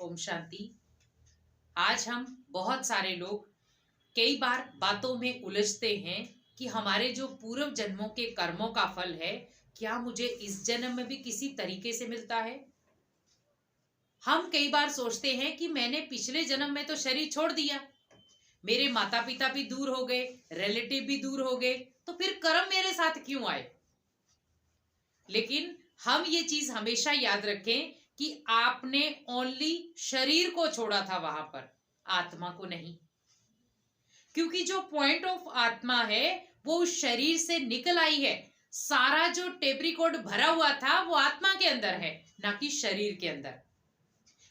ओम शांति। आज हम बहुत सारे लोग कई बार बातों में उलझते हैं कि हमारे जो पूर्व जन्मों के कर्मों का फल है, क्या मुझे इस जन्म में भी किसी तरीके से मिलता है। हम कई बार सोचते हैं कि मैंने पिछले जन्म में तो शरीर छोड़ दिया, मेरे माता पिता भी दूर हो गए, रिलेटिव भी दूर हो गए, तो फिर कर्म मेरे साथ क्यों आए। लेकिन हम ये चीज हमेशा याद रखें कि आपने ओनली शरीर को छोड़ा था वहां पर, आत्मा को नहीं। क्योंकि जो पॉइंट ऑफ आत्मा है वो उस शरीर से निकल आई है। सारा जो टेप रिकॉर्ड भरा हुआ था वो आत्मा के अंदर है, ना कि शरीर के अंदर।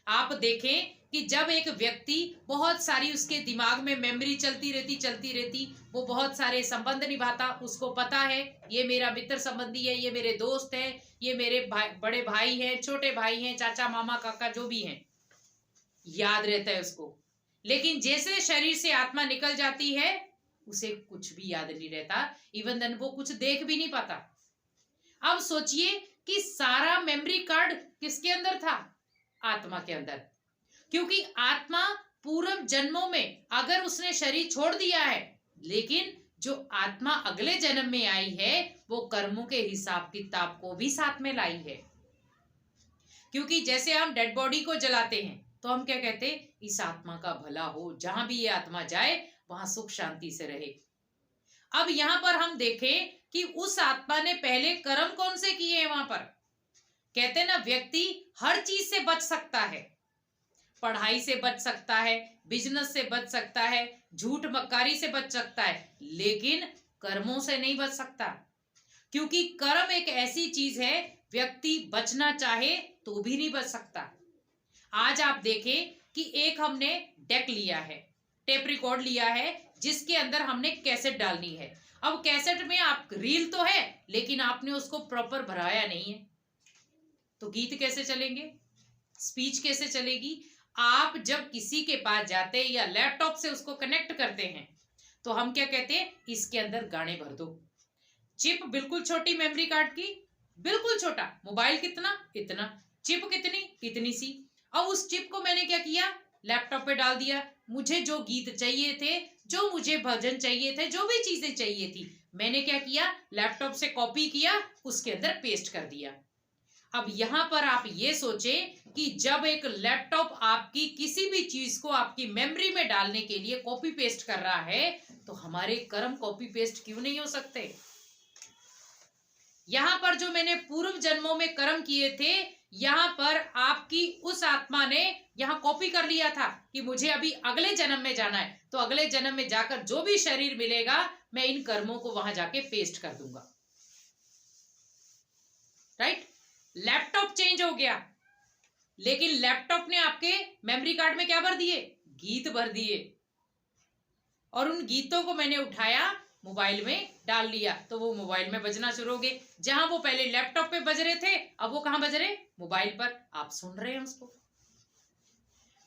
आप देखें कि जब एक व्यक्ति बहुत सारी उसके दिमाग में मेमोरी चलती रहती, वो बहुत सारे संबंध निभाता, उसको पता है ये मेरा मित्र संबंधी है, ये मेरे दोस्त है, ये मेरे बड़े भाई हैं, छोटे भाई हैं, चाचा मामा काका जो भी हैं, याद रहता है उसको। लेकिन जैसे शरीर से आत्मा निकल जाती है उसे कुछ भी याद नहीं रहता, इवन देन वो कुछ देख भी नहीं पाता। अब सोचिए कि सारा मेमोरी कार्ड किसके अंदर था, आत्मा के अंदर। क्योंकि आत्मा पूर्व जन्मों में अगर उसने शरीर छोड़ दिया है, लेकिन जो आत्मा अगले जन्म में आई है वो कर्मों के हिसाब किताब को भी साथ में लाई है। क्योंकि जैसे हम डेड बॉडी को जलाते हैं तो हम क्या कहते हैं, इस आत्मा का भला हो, जहां भी ये आत्मा जाए वहां सुख शांति से रहे। अब यहां पर हम देखें कि उस आत्मा ने पहले कर्म कौन से किए हैं। वहां पर कहते हैं ना, व्यक्ति हर चीज से बच सकता है, पढ़ाई से बच सकता है, बिजनेस से बच सकता है, झूठ मक्कारी से बच सकता है, लेकिन कर्मों से नहीं बच सकता। क्योंकि कर्म एक ऐसी चीज है, व्यक्ति बचना चाहे तो भी नहीं बच सकता। आज आप देखें कि एक हमने डेक लिया है, टेप रिकॉर्ड लिया है, जिसके अंदर हमने कैसेट डालनी है। अब कैसेट में आप रील तो है, लेकिन आपने उसको प्रॉपर भराया नहीं है, तो गीत कैसे चलेंगे, स्पीच कैसे चलेगी। आप जब किसी के पास जाते हैं या लैपटॉप से उसको कनेक्ट करते हैं तो हम क्या कहते हैं, इसके अंदर गाने भर दो। चिप बिल्कुल छोटी, मेमोरी कार्ड की बिल्कुल छोटा, मोबाइल कितना इतना, चिप कितनी इतनी सी। अब उस चिप को मैंने क्या किया, लैपटॉप पे डाल दिया। मुझे जो गीत चाहिए थे, जो मुझे भजन चाहिए थे, जो भी चीजें चाहिए थी, मैंने क्या किया, लैपटॉप से कॉपी किया, उसके अंदर पेस्ट कर दिया। अब यहां पर आप ये सोचें कि जब एक लैपटॉप आपकी किसी भी चीज को आपकी मेमोरी में डालने के लिए कॉपी पेस्ट कर रहा है, तो हमारे कर्म कॉपी पेस्ट क्यों नहीं हो सकते। यहां पर जो मैंने पूर्व जन्मों में कर्म किए थे, यहां पर आपकी उस आत्मा ने यहां कॉपी कर लिया था कि मुझे अभी अगले जन्म में जाना है, तो अगले जन्म में जाकर जो भी शरीर मिलेगा मैं इन कर्मों को वहां जाके पेस्ट कर दूंगा। राइट, लैपटॉप चेंज हो गया, लेकिन लैपटॉप ने आपके मेमोरी कार्ड में क्या भर दिए, गीत भर दिए, और उन गीतों को मैंने उठाया मोबाइल में डाल लिया, तो वो मोबाइल में बजना शुरू हो गए। जहां वो पहले लैपटॉप पे बज रहे थे, अब वो कहां बज रहे, मोबाइल पर, आप सुन रहे हैं उसको।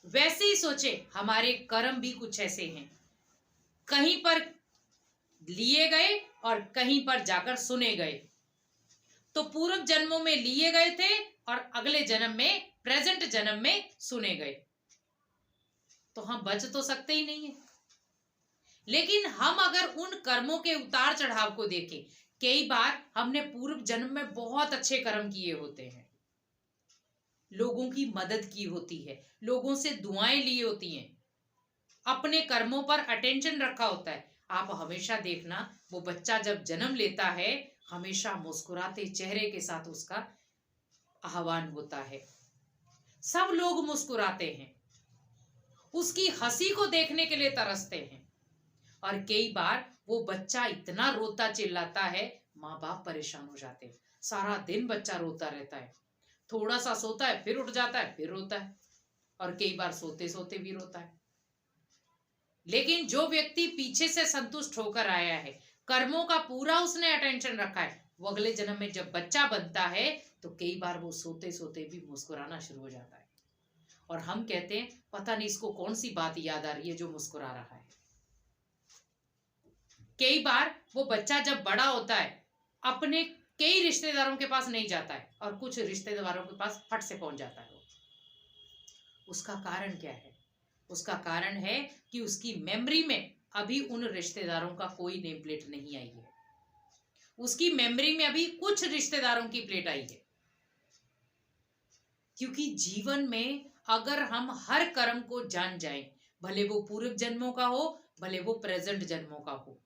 वैसे ही सोचे, हमारे कर्म भी कुछ ऐसे हैं, कहीं पर लिए गए और कहीं पर जाकर सुने गए। तो पूर्व जन्मों में लिए गए थे और अगले जन्म में, प्रेजेंट जन्म में सुने गए, तो हम बच तो सकते ही नहीं है। लेकिन हम अगर उन कर्मों के उतार चढ़ाव को देखें, कई बार हमने पूर्व जन्म में बहुत अच्छे कर्म किए होते हैं, लोगों की मदद की होती है, लोगों से दुआएं ली होती हैं, अपने कर्मों पर अटेंशन रखा होता है। आप हमेशा देखना, वो बच्चा जब जन्म लेता है हमेशा मुस्कुराते चेहरे के साथ उसका आह्वान होता है, सब लोग मुस्कुराते हैं, उसकी हंसी को देखने के लिए तरसते हैं। और कई बार वो बच्चा इतना रोता चिल्लाता है, माँ बाप परेशान हो जाते हैं। सारा दिन बच्चा रोता रहता है, थोड़ा सा सोता है फिर उठ जाता है फिर रोता है, और कई बार सोते सोते भी रोता है। लेकिन जो व्यक्ति पीछे से संतुष्ट होकर आया है, कर्मों का पूरा उसने अटेंशन रखा है, वो अगले जन्म में जब बच्चा बनता है तो कई बार वो सोते सोते भी मुस्कुराना शुरू हो जाता है, और हम कहते हैं पता नहीं इसको कौन सी बात याद आ रही है जो मुस्कुरा रहा है। कई बार वो बच्चा जब बड़ा होता है अपने कई रिश्तेदारों के पास नहीं जाता है, और कुछ रिश्तेदारों के पास फट से पहुंच जाता है। उसका कारण क्या है? उसका कारण है कि उसकी मेमोरी में अभी उन रिश्तेदारों का कोई नेम प्लेट नहीं आई है। उसकी मेमोरी में अभी कुछ रिश्तेदारों की प्लेट आई है। क्योंकि जीवन में अगर हम हर कर्म को जान जाएं, भले वो पूर्व जन्मों का हो, भले वो प्रेजेंट जन्मों का हो,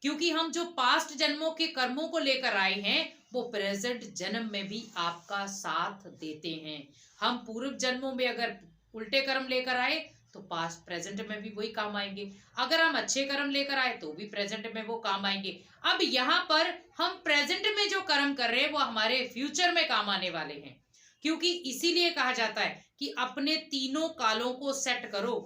क्योंकि हम जो पास्ट जन्मों के कर्मों को लेकर आए हैं वो प्रेजेंट जन्म में भी आपका साथ देते हैं। हम पूर्व जन्मों में अगर उल्टे कर्म लेकर आए तो पास्ट प्रेजेंट में भी वही काम आएंगे। अगर हम अच्छे कर्म लेकर आए तो भी प्रेजेंट में वो काम आएंगे। अब यहाँ पर हम प्रेजेंट में जो कर्म कर रहे हैं वो हमारे फ्यूचर में काम आने वाले हैं। क्योंकि इसीलिए कहा जाता है कि अपने तीनों कालों को सेट करो।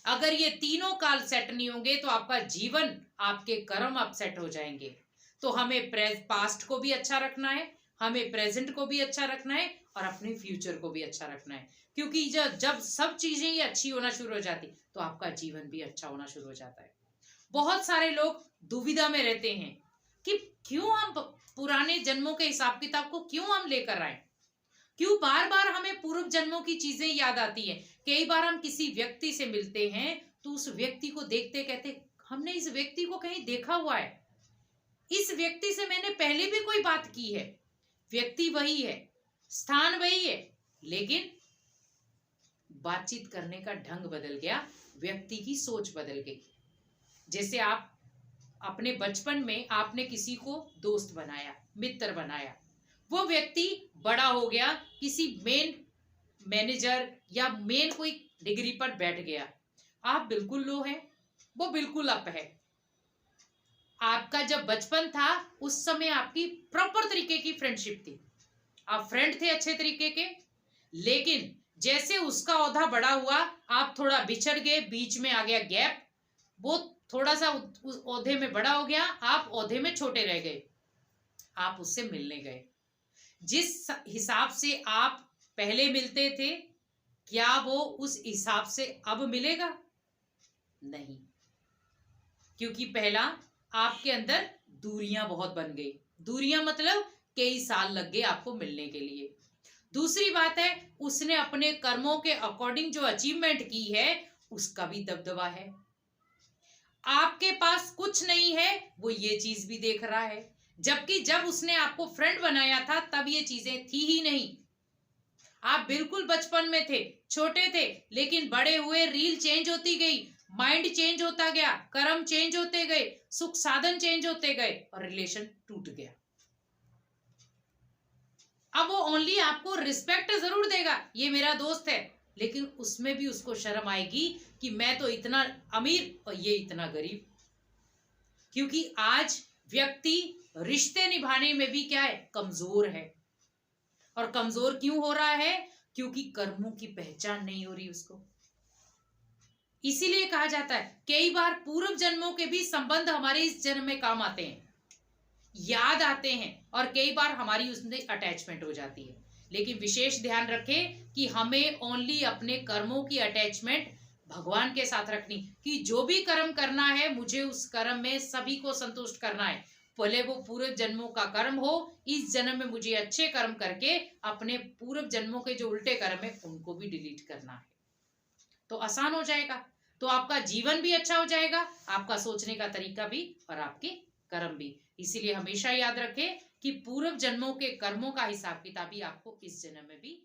अगर ये तीनों काल सेट नहीं होंगे तो आपका जीवन, आपके कर्म अपसेट हो जाएंगे। तो हमें पास्ट को भी अच्छा रखना है, हमें प्रेजेंट को भी अच्छा रखना है और अपने फ्यूचर को भी अच्छा रखना है। क्योंकि जब सब चीजें ही अच्छी होना शुरू हो जाती तो आपका जीवन भी अच्छा होना शुरू हो जाता है। बहुत सारे लोग दुविधा में रहते हैं कि क्यों हम पुराने जन्मों के हिसाब किताब को क्यों हम लेकर आए, क्यों बार बार हमें पूर्व जन्मों की चीजें याद आती हैं। कई बार हम किसी व्यक्ति से मिलते हैं तो उस व्यक्ति को देखते कहते हमने इस व्यक्ति को कहीं देखा हुआ है, इस व्यक्ति से मैंने पहले भी कोई बात की है। व्यक्ति वही है, स्थान वही है, लेकिन बातचीत करने का ढंग बदल गया, व्यक्ति की सोच बदल गई। जैसे आप अपने बचपन में आपने किसी को दोस्त बनाया, मित्र बनाया, वो व्यक्ति बड़ा हो गया, किसी मेन मैनेजर या मेन कोई डिग्री पर बैठ गया, आप बिल्कुल लो हैं, वो बिल्कुल अप है। आपका जब बचपन था उस समय आपकी प्रॉपर तरीके की फ्रेंडशिप थी, आप फ्रेंड थे अच्छे तरीके के, लेकिन जैसे उसका औधा बड़ा हुआ आप थोड़ा बिछड़ गए, बीच में आ गया गैप, वो थोड़ा सा उस औधे में बड़ा हो गया, आप औधे में छोटे रह गए, आप उससे मिलने गए। जिस हिसाब से आप पहले मिलते थे क्या वो उस हिसाब से अब मिलेगा? नहीं, क्योंकि पहला आपके अंदर दूरियां बहुत बन गई। दूरियां मतलब कई साल लग गए आपको मिलने के लिए। दूसरी बात है उसने अपने कर्मों के अकॉर्डिंग जो अचीवमेंट की है उसका भी दबदबा है। आपके पास कुछ नहीं है वो ये चीज भी देख रहा है, जबकि जब उसने आपको फ्रेंड बनाया था तब ये चीजें थी ही नहीं। आप बिल्कुल बचपन में थे, छोटे थे, लेकिन बड़े हुए रील चेंज होती गई, माइंड चेंज होता गया, कर्म चेंज होते गए, सुख साधन चेंज होते गए और रिलेशन टूट गया। अब वो ओनली आपको रिस्पेक्ट जरूर देगा, ये मेरा दोस्त है, लेकिन उसमें भी उसको शर्म आएगी कि मैं तो इतना अमीर और ये इतना गरीब। क्योंकि आज व्यक्ति रिश्ते निभाने में भी क्या है, कमजोर है। और कमजोर क्यों हो रहा है? क्योंकि कर्मों की पहचान नहीं हो रही उसको। इसीलिए कहा जाता है कई बार पूर्व जन्मों के भी संबंध हमारे इस जन्म में काम आते हैं, याद आते हैं, और कई बार हमारी उसमें अटैचमेंट हो जाती है। लेकिन विशेष ध्यान रखें कि हमें ओनली अपने कर्मों की अटैचमेंट भगवान के साथ रखनी, कि जो भी कर्म करना है मुझे उस कर्म में सभी को संतुष्ट करना है, भले वो पूर्व जन्मों का कर्म हो, इस जन्म में मुझे अच्छे कर्म करके अपने पूर्व जन्मों के जो उल्टे कर्म है उनको भी डिलीट करना है। तो आसान हो जाएगा, तो आपका जीवन भी अच्छा हो जाएगा, आपका सोचने का तरीका भी और आपके कर्म भी। इसीलिए हमेशा याद रखें कि पूर्व जन्मों के कर्मों का हिसाब किताब भी आपको इस जन्म में भी